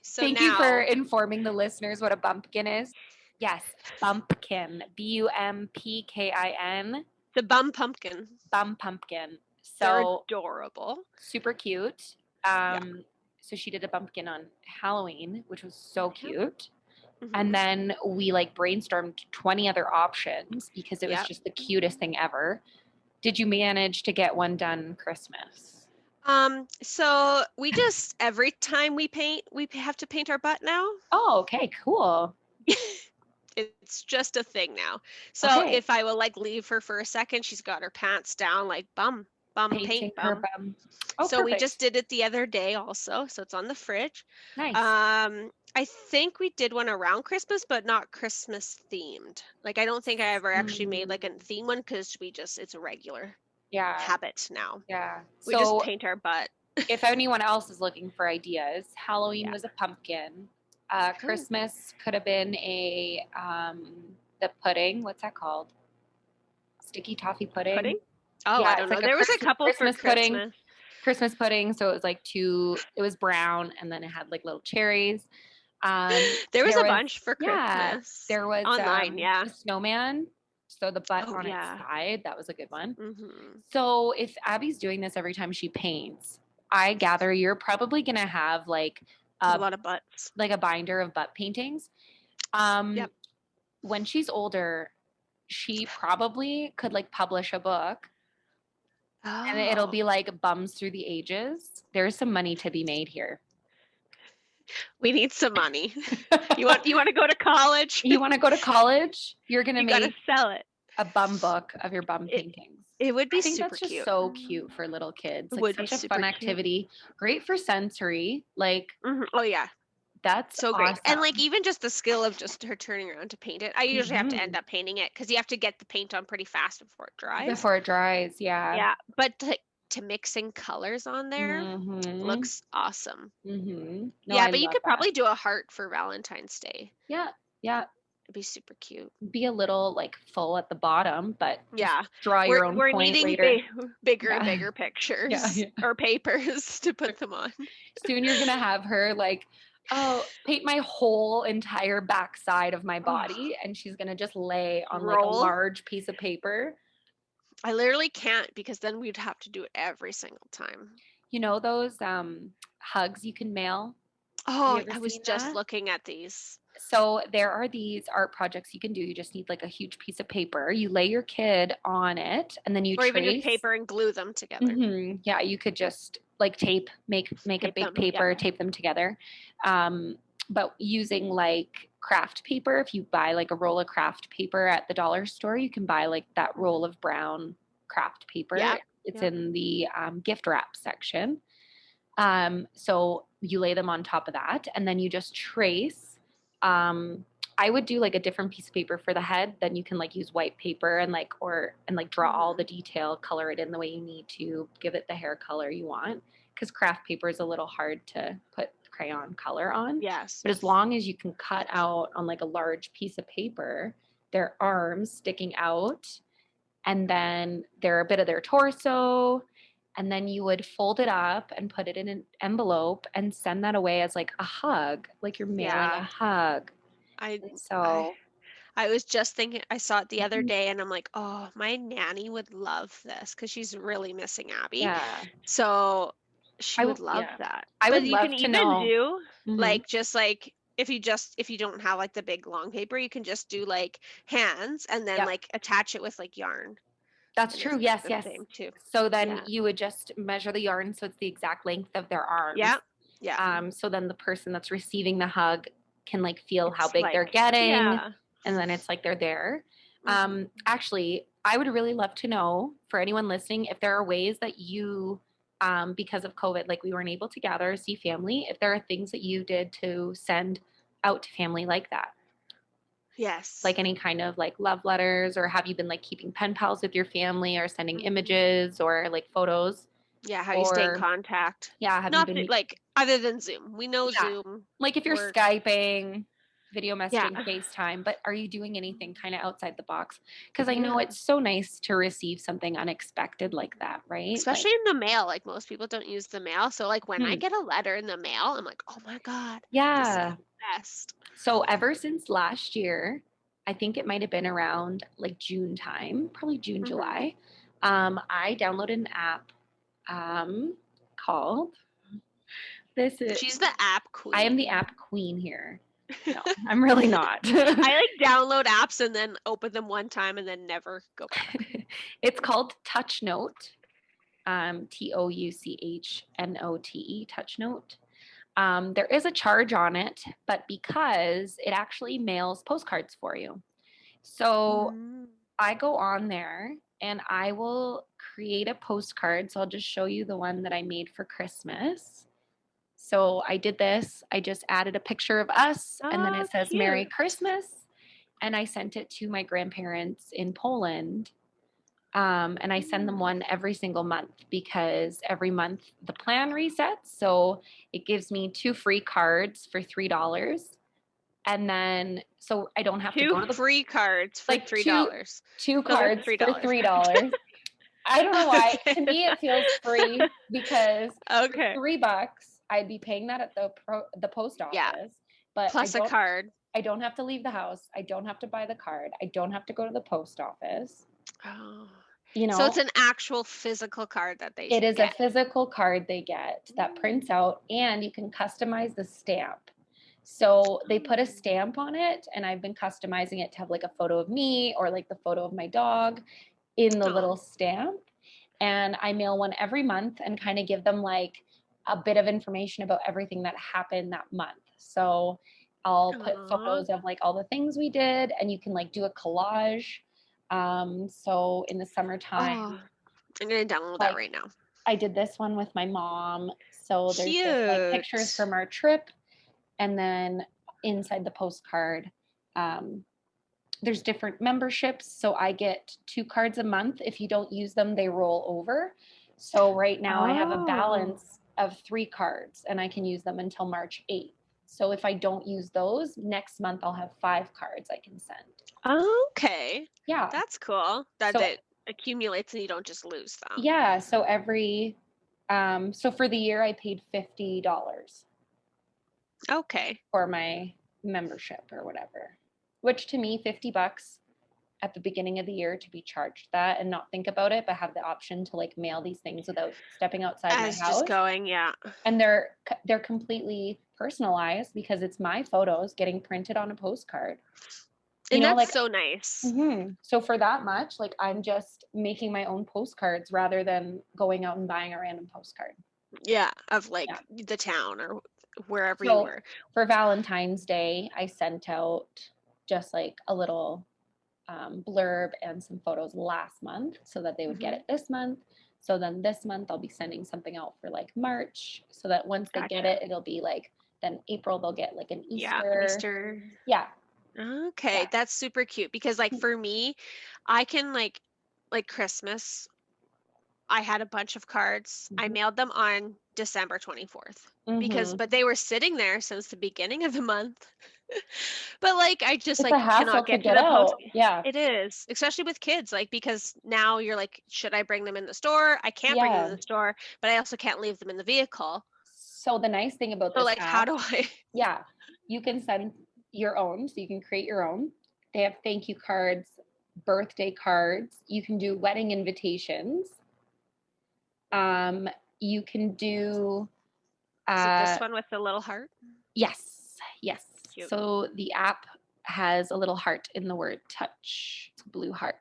so Thank you for now informing the listeners what a bumpkin is. Yes, bumpkin. Bumpkin. the bum pumpkin, Bum pumpkin. they're So adorable. super cute. Yeah. So she did a bumpkin on Halloween, which was so Yep. cute. And Hmm. then we like brainstormed 20 other options because it was Yep. just the cutest thing ever. Did you manage to get one done Christmas? So we just every time we paint, have to paint our butt now. Oh, okay, cool. It's just a thing now. So Okay. if I will like leave her for a second, she's got her pants down, like bum, Painting paint her bum. bum. Oh, So we just perfect. did it the other day also. So it's on the fridge. Nice. I think we did one around Christmas, but not Christmas themed. Like I don't think I ever actually made like a Mm, theme one because it's a regular yeah, habit now. yeah. We just So paint our butt. if anyone else is looking for ideas, Halloween Yeah. was a pumpkin. Ooh, Christmas could have been the pudding. What's that called? Sticky toffee pudding? pudding. Oh, I Yeah, don't it's know. like a There was a couple for Christmas pudding. Christmas. Christmas pudding. So it was like it was brown and then it had like little cherries. There was There a was, bunch for yeah, Christmas there was online. Yeah. a snowman. So the butt Oh on its yeah. side, that was a good one. Hmm. So if Abby's doing this every time she paints, I gather you're probably gonna have A a lot of butts. like a binder of butt paintings. Um, Yep. when she's older, she probably could like publish a book and it'll Oh, be like Bums Through the Ages. There's some money to be made here. we need some money. You want to go to college? You want to go to college? You're gonna You got to make sell it. a bum book of your bum It paintings. it would I be think super that's just cute. so cute for little kids. It Like would be such a super fun cute. activity. Great for sensory. Like Oh yeah, that's so great. And like awesome. even just the skill of just her turning around to paint it. I usually have to end Hmm. up painting it because you have to get the paint on pretty fast before it dries. Before it dries, yeah. Yeah, but to mixing colors on there Mm-hmm. looks awesome. Mm-hmm. No, Yeah, I but you love could that. probably do a heart for Valentine's Day. Yeah. Yeah. It'd be super cute. Be a little like full at the bottom, but just Yeah, draw we're your own we're point needing later. bigger and Yeah. bigger Yeah. pictures Yeah. or papers to put them on. Soon you're gonna have her like, oh, paint my whole entire backside of my Oh, body, and she's gonna just lay on like a roll. large piece of paper. I literally can't because then we'd have to do it every single time. You know those hugs you can mail? Have you Oh, ever I was seen just that? looking at these. So there are these art projects you can do. You just need like a huge piece of paper. You lay your kid on it, and then you Or even just trace. paper and glue them together. Yeah, you could just like make a Tape big them. Yep. paper, tape them together. Um, but using like craft paper, if you buy like a roll of craft paper at the dollar store, you can buy like that roll of brown craft paper. Yep. It's Yep. in the gift wrap section. So you lay them on top of that, and then you just trace. I would do like a different piece of paper for the head. Then you can like use white paper and like draw all the Hmm. detail, color it in the way you need to, give it the hair color you want. Because craft paper is a little hard to put crayon color on. Yes. But as long as you can cut out on like a large piece of paper, their arms sticking out, and then they're a bit of their torso, and then you would fold it up and put it in an envelope and send that away as like a hug, like you're mailing a Yeah. hug. I And I so, I was just thinking I saw it the other mhm, day and I'm like, "Oh, my nanny would love this because she's really missing Abby." yeah, So she would love yeah, that. I But would you can love to even know. do Hmm. like just like if you don't have like the big long paper, you can just do like hands and then Yep, like attach it with like yarn that's and it's true. like Yes, the yes. same too. So then Yeah. you would just measure the yarn so it's the exact length of their arms. Yeah. Yeah. So then the person that's receiving the hug can like feel how It's big they're like, getting, yeah. and then it's like they're there. Hmm. Actually, I would really love to know for anyone listening if there are ways that you, because of COVID, like we weren't able to gather, see family, if there are things that you did to send out to family like that, Yes. like any kind of like love letters, or have you been like keeping pen pals with your family or sending Hmm. images or like photos? Yeah, how you stay in Or contact. yeah, have you Not been like other than Zoom. We know yeah, Zoom like if you're works. Skyping, video Yeah. messaging, FaceTime, but are you doing anything kind of outside the box? Because I know Yeah. it's so nice to receive something unexpected like that, right? Like, Especially in the mail. Like most people don't use the mail. So like when I hmm, get a letter in the mail, I'm like, oh my God, this is yeah. the best. So ever since last year, I think it might have been around like June time, probably June, Hmm. July. I downloaded an app called this is She's the app I am the queen. app queen here. No, I'm really not. I like download apps and then open them one time and then never go back. It's called Touch Note, TouchNote, Touch Note. There is a charge on it, but because it actually mails postcards for you. So Mm. I go on there and I will create a postcard. So I'll just show you the one that I made for Christmas. So I did this. I just added a picture of us and then Oh, it says Merry cute. Christmas. And I sent it to my grandparents in Poland. And I send them one every single month because every month the plan resets. So it gives me 2 free cards for $3. And then, so I don't have to Two go to the, free cards for like $3. two No, they're cards for $3. $3. I don't know why. Okay. To me, it feels free because for Okay. $3, I'd be paying that at the post Yeah. office, but Plus a card. I don't have to leave the house. I don't have to buy the card. I don't have to go to the post office. Oh. You So it's know, an actual physical card that they it is a get. physical card they get that prints out, and you can customize the stamp. So they put a stamp on it, and I've been customizing it to have like a photo of me or like the photo of my dog in the little Oh. stamp. And I mail one every month and kind of give them like a bit of information about everything that happened that month. So I'll put Aw. photos of like all the things we did, and you can like do a collage. So in the Oh, summertime, I'm gonna download that like right now. I did this one with my mom. So there's just like pictures Cute. from our trip, and then inside the postcard, um, there's different memberships. So I get 2 cards a month. If you don't use them, they roll over. So right now I have a Oh. balance of 3 cards, and I can use them until March 8th. So if I don't use those, next month I'll have 5 cards I can send. Okay. Yeah. That's cool. That So it accumulates and you don't just lose them. yeah, so so for the year I paid $50 Okay. for my membership or whatever, which to me, $50 at the beginning of the year to be charged that and not think about it, but have the option to like mail these things without stepping outside my As just house. going, yeah. And they're completely personalized because it's my photos getting printed on a postcard. You And know, that's like so nice. so for that much, like I'm just making my own postcards rather than going out and buying a random postcard. Yeah, of Yeah. like the town or wherever you So were. for Valentine's Day, I sent out just like a little blurb and some photos last month so that they would get Hmm. it this month. So then this month I'll be sending something out for like March so that once they get Gotcha. it, it'll be like then April they'll get like an Yeah, Easter. Easter. Yeah, Okay, yeah. that's super cute because like for me, I can like Christmas, I had a bunch of cards. I Mm-hmm. mailed them on December 24th because Mm-hmm. but they were sitting there since the beginning of the month. But like I just It's a like hassle cannot to get to get the post. out. Yeah. It is, especially with kids, like because now you're like, should I bring them in the store? I can't bring them in Yeah. the store, but I also can't leave them in the vehicle. So the nice thing about So this like how app, do I yeah, you can send your own, so you can create your own. They have thank you cards, birthday cards. You can do wedding invitations. Um, you can do Is it this uh one with the little heart? yes, yes. Cute. So the app has a little heart in the word touch. It's a blue heart.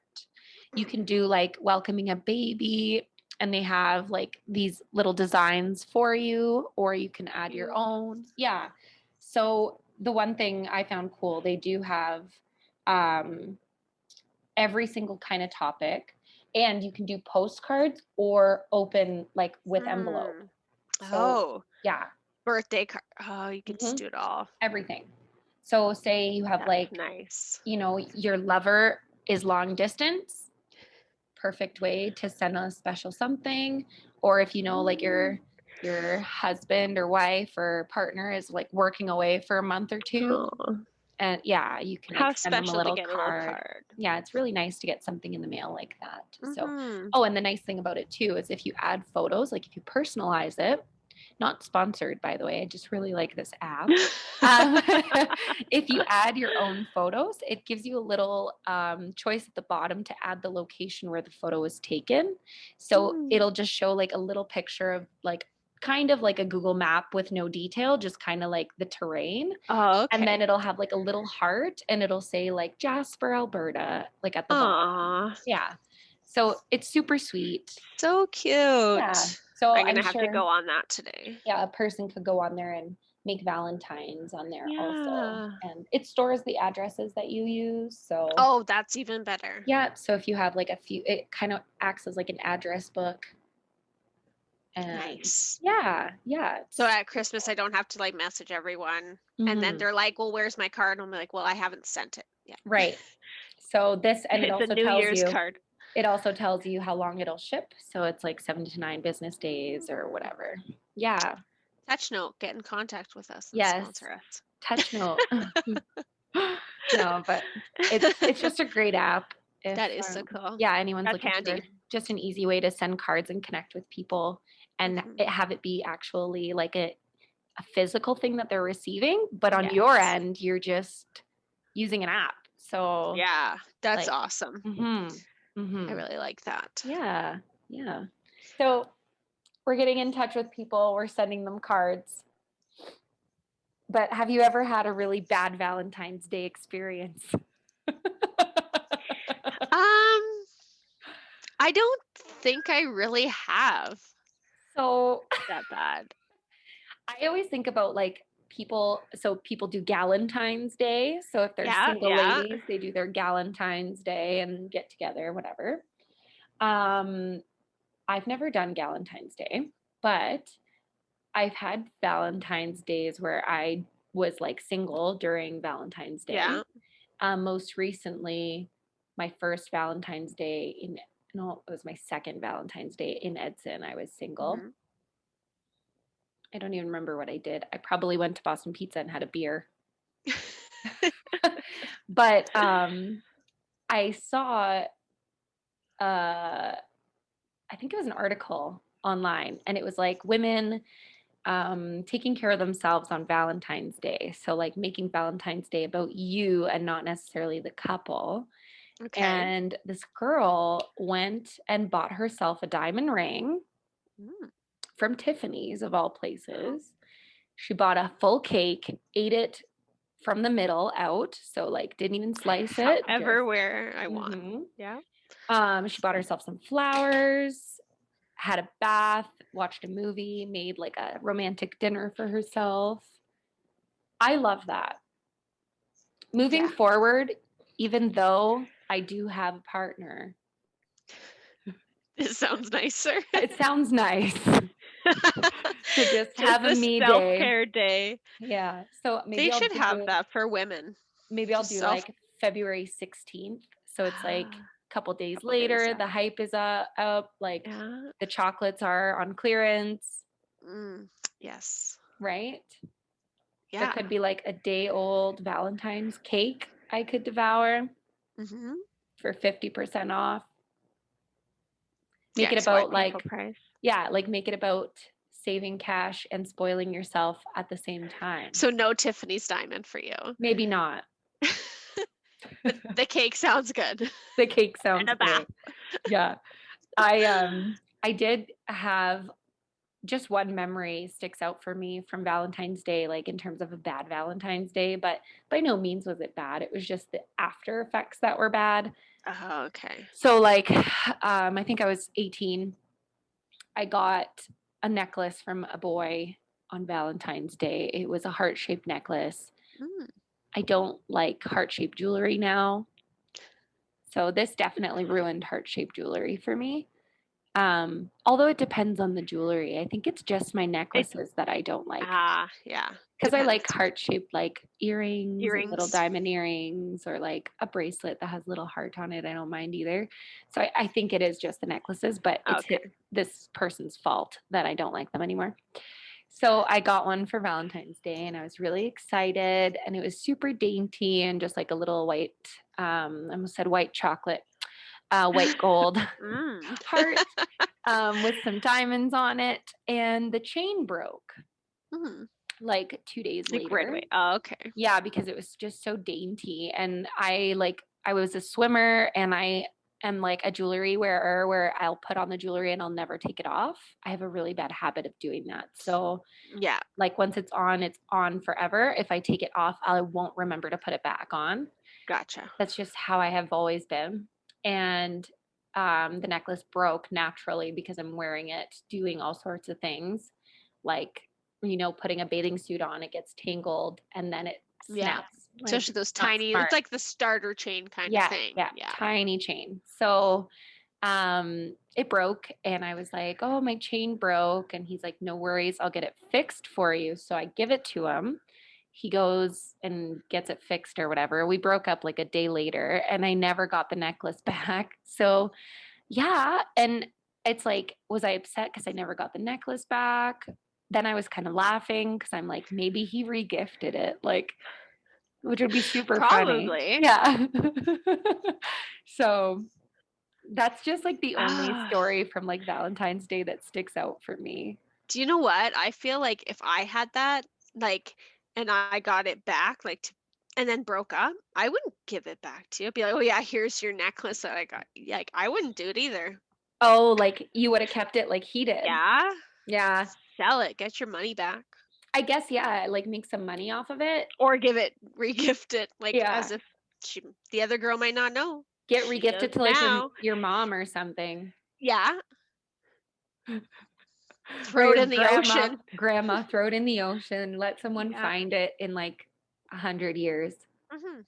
You can do like welcoming a baby, and they have like these little designs for you, or you can add your Cute. own. Yeah. So the one thing I found cool, they do have um every single kind of topic, and you can do postcards or open like with envelope. Hmm. So Oh, yeah. birthday card. Oh, you can just Mhm. do it all. Everything. So say you have That's like, nice. your lover is long distance, perfect way to send a special something. Or if like your husband or wife or partner is like working away for a month or two, Oh, and yeah, you can how like send them a special to little get a little card. card. Yeah, it's really nice to get something in the mail like that. So, Mm-hmm. oh, and the nice thing about it too is if you add photos, like if you personalize it, not sponsored, by the way. I just really like this app. Um, if you add your own photos, it gives you a little choice at the bottom to add the location where the photo was taken. So Mm. it'll just show like a little picture of like kind of like a Google map with no detail, just kind of like the terrain. Oh, And then okay. it'll have like a little heart, and it'll say like Jasper, Alberta, like at the bottom. Aw, Yeah. So it's super sweet. so Yeah. cute. So I'm I'm gonna have to sure, go on that today. yeah, a person could go on there and make Valentines on there also. Yeah. And it stores the addresses that you use. So, Oh, that's even better. yeah. So if you have like a few, it kind of acts as like an address book. And Nice. yeah, yeah. So It's at Christmas, I don't have to like message everyone. And then mhm, they're like, well, where's my card? And I'm like, well, I haven't sent it yet. right. So this, and it It's a also New tells Year's you, card. it also tells you how long it'll ship. So it's like 7 to 9 business days or whatever. Yeah. Touch note, get in contact with us and Yes. sponsor us. Touch note. No, but it's just a great app. If That is so cool. yeah, anyone's That's looking for handy. just an easy way to send cards and connect with people and have it be actually like a physical thing that they're receiving, but on your Yes. end, you're just using an app. So Yeah, that's like, awesome. I really like that. yeah, yeah. So we're getting in touch with people. We're sending them cards. But have you ever had a really bad Valentine's Day experience? I don't think I really have So that bad. I always think about like people, so people do Galentine's Day. So if they're Yeah, single yeah. ladies, they do their Galentine's Day and get together, whatever. Um, I've never done Galentine's Day, but I've had Valentine's days where I was like single during Valentine's Day. Yeah. Most recently, my first Valentine's Day no, it was my second Valentine's Day in Edson. I was single. I don't even remember what I did. I probably went to Boston Pizza and had a beer. But I saw I think it was an article online and it was like women taking care of themselves on Valentine's Day. So like making Valentine's Day about you and not necessarily the couple. Okay. And this girl went and bought herself a diamond ring from Tiffany's of all places. She bought a full cake, ate it from the middle out, so like didn't even slice it. However, where I want. Yeah. She bought herself some flowers, had a bath, watched a movie, made like a romantic dinner for herself. I love that. Moving forward, even though I do have a partner, it sounds nicer. It sounds nice to just have a me day. Self-care day. Yeah. So maybe They I'll should have that for women. Maybe I'll do like February 16th. So it's like a couple days Couple later, days the hype is up, like Yeah. the chocolates are on clearance, Yes. right? Yeah. There could be like a day old Valentine's cake I could devour for 50% off. Make it about like, price. yeah, like make it about saving cash and spoiling yourself at the same time. So no Tiffany's diamond for you. Maybe not. But the cake sounds good. The cake sounds great. Yeah. I did have just one memory sticks out for me from Valentine's Day, like in terms of a bad Valentine's Day, but by no means was it bad. It was just the after effects that were bad. Oh, okay. So like, I think I was 18. I got a necklace from a boy on Valentine's Day. It was a heart-shaped necklace. I don't like heart-shaped jewelry now. So this definitely ruined heart-shaped jewelry for me. Although it depends on the jewelry. I think it's just my necklaces that I don't like. Yeah. Because I like heart-shaped like earrings, little diamond earrings, or like a bracelet that has a little heart on it. I don't mind either. So I think it is just the necklaces, but it's this person's fault that I don't like them anymore. So I got one for Valentine's Day and I was really excited, and it was super dainty and just like a little white, I almost said white chocolate, white gold heart with some diamonds on it, and the chain broke like 2 days later. Right away. Oh, okay. Yeah, because it was just so dainty, and I was a swimmer, and I am like a jewelry wearer where I'll put on the jewelry and I'll never take it off. I have a really bad habit of doing that. So yeah, like once it's on forever. If I take it off, I won't remember to put it back on. Gotcha. That's just how I have always been. And the necklace broke naturally because I'm wearing it, doing all sorts of things, like, you know, putting a bathing suit on, it gets tangled and then it snaps. Especially those tiny, it's like the starter chain kind of thing. Yeah, tiny chain. So it broke and I was like, oh, my chain broke. And he's like, no worries, I'll get it fixed for you. So I give it to him. He goes and gets it fixed or whatever. We broke up like a day later and I never got the necklace back. So Yeah. And it's like, was I upset because I never got the necklace back? Then I was kind of laughing because I'm like, maybe he regifted it, like, which would be super funny. Probably. Yeah. So that's just like the only Ah, story from like Valentine's Day that sticks out for me. do you know what? I feel like if I had that, like, and I got it back, like, and then broke up, I wouldn't give it back to you. I'd be like, oh yeah, here's your necklace that I got. Like, I wouldn't do it either. Oh, like you would have kept it like he did. Yeah, Yeah. sell it, get your money back, I guess, yeah, like make some money off of it. or give it, regift it, like Yeah. as if the other girl might not know. Get She does regifted to like now. your mom or something. Yeah, Or throw it your in the ocean. grandma, throw it in the ocean, let someone Yeah. find it in like 100 years. Hmm.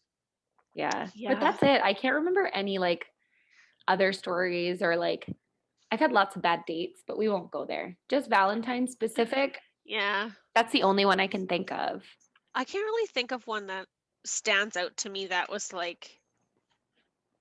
Yeah. But Yeah. that's it. I can't remember any like other stories or like I've had lots of bad dates, but we won't go there. Just Valentine specific. Yeah. That's the only one I can think of. I can't really think of one that stands out to me that was like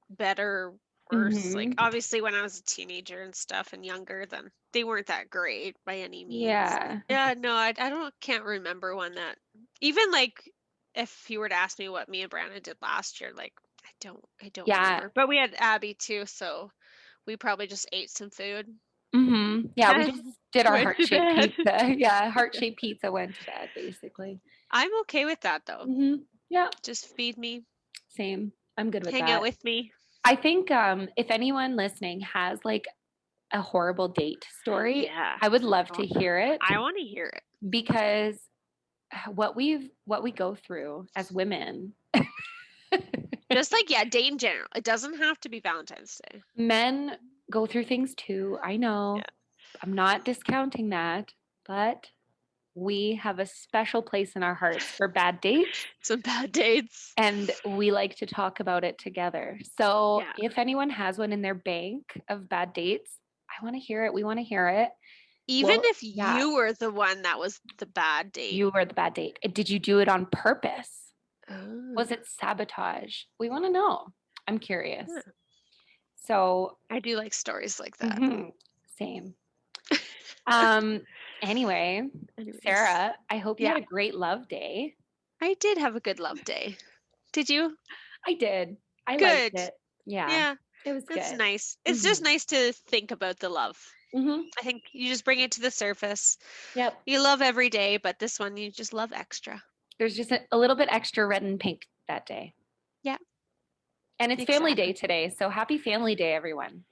better, worse. Like Hmm. obviously when I was a teenager and stuff and younger, then they weren't that great by any means. Yeah. Yeah, no, I don't can't remember one that even like if you were to ask me what me and Brandon did last year, like I don't Yeah. remember. But we had Abby too, so we probably just ate some food Yeah, we just and did our went to heart-shaped bed. pizza. Yeah, heart-shaped pizza went to bed basically. I'm okay with that though. Yeah, Just feed me, same. I'm good with hang out that. with me. I think if anyone listening has like a horrible date story, Yeah. I would love Oh, to hear it I want to hear it. because what we go through as women, Just like, yeah, date in general. It doesn't have to be Valentine's Day. men go through things too. I know. Yeah. I'm not discounting that, but we have a special place in our hearts for bad dates Some bad dates. and we like to talk about it together. So Yeah. if anyone has one in their bank of bad dates, I want to hear it. We want to hear it. Even Well, if yeah, you were the one that was the bad date. you were the bad date. Did you do it on purpose? Oh, Was it sabotage? We want to know. I'm curious. yeah. So, I do like stories like that. mhm, same. Um, anyway, Anyways. Sarah, I hope you Yeah. had a great love day. I did have a good love day. Did you? I did. I liked Good. it. Yeah, Yeah. it was That's good. nice. It's just Hmm. nice to think about the love. Hmm. I think you just bring it to the surface. Yep. You love every day, but this one you just love extra. There's just a little bit extra red and pink that day. Yeah, And it's family day exactly. today. So happy family day, everyone.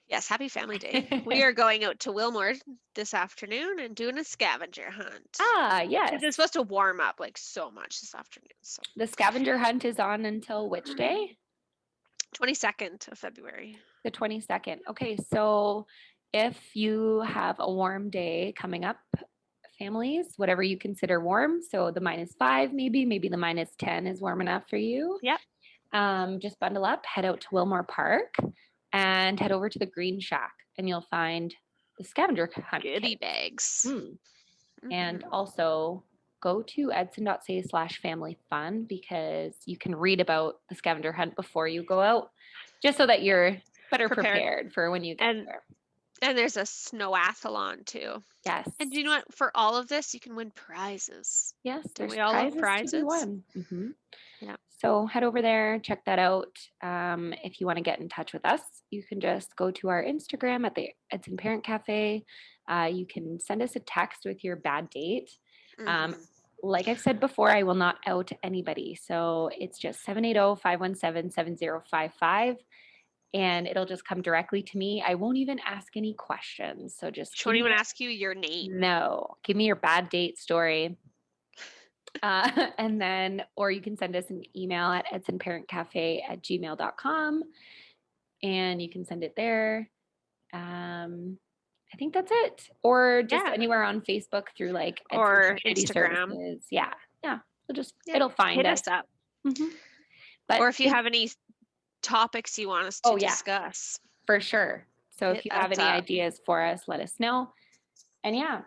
Yes, happy family day. We are going out to Wilmore this afternoon and doing a scavenger hunt. Ah, Because yes. it's supposed to warm up like so much this afternoon. So The scavenger hunt is on until which day? 22nd of February. The 22nd. Okay, so if you have a warm day coming up, families, whatever you consider warm, so the -5 maybe the -10 is warm enough for you. Yep. Just bundle up, head out to Wilmore Park, and head over to the Green Shack, and you'll find the scavenger hunt Goodie kit. bags. Mm. And Hmm. also go to edson.ca/family fun because you can read about the scavenger hunt before you go out, just so that you're better Prepared. prepared for when you get And there. and there's a snowathlon too. Yes. And do you know what? For all of this, you can win prizes. Yes, Don't there's we all love prizes to be prizes? won. Yeah. So head over there, check that out. If you want to get in touch with us, you can just go to our Instagram at the Edson Parent Cafe. You can send us a text with your bad date. Um, Hmm. like I've said before, I will not out anybody. So it's just 780-517-7055 and it'll just come directly to me. I won't even ask any questions. So just She give won't me even ask you your name. no, give me your bad date story. And then, or you can send us an email at edsonparentcafe@gmail.com and you can send it there. I think that's it. Or just Yeah. anywhere on Facebook through like Edson Or Community Instagram. Services. Yeah. Yeah. Yeah. It'll find Hit us. us up. Hmm. But Or if you have any topics you want us to oh, yeah, discuss, for sure. So if hit you us have any up. ideas for us, let us know. And yeah,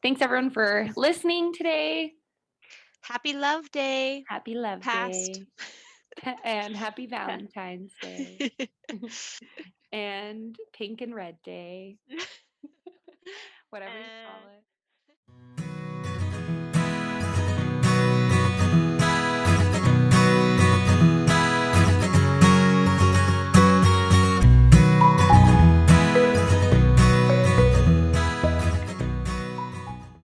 thanks everyone for listening today. Happy Love Day. Happy Love Past. Day. And happy Valentine's Day. And pink and red day. Whatever you call And it.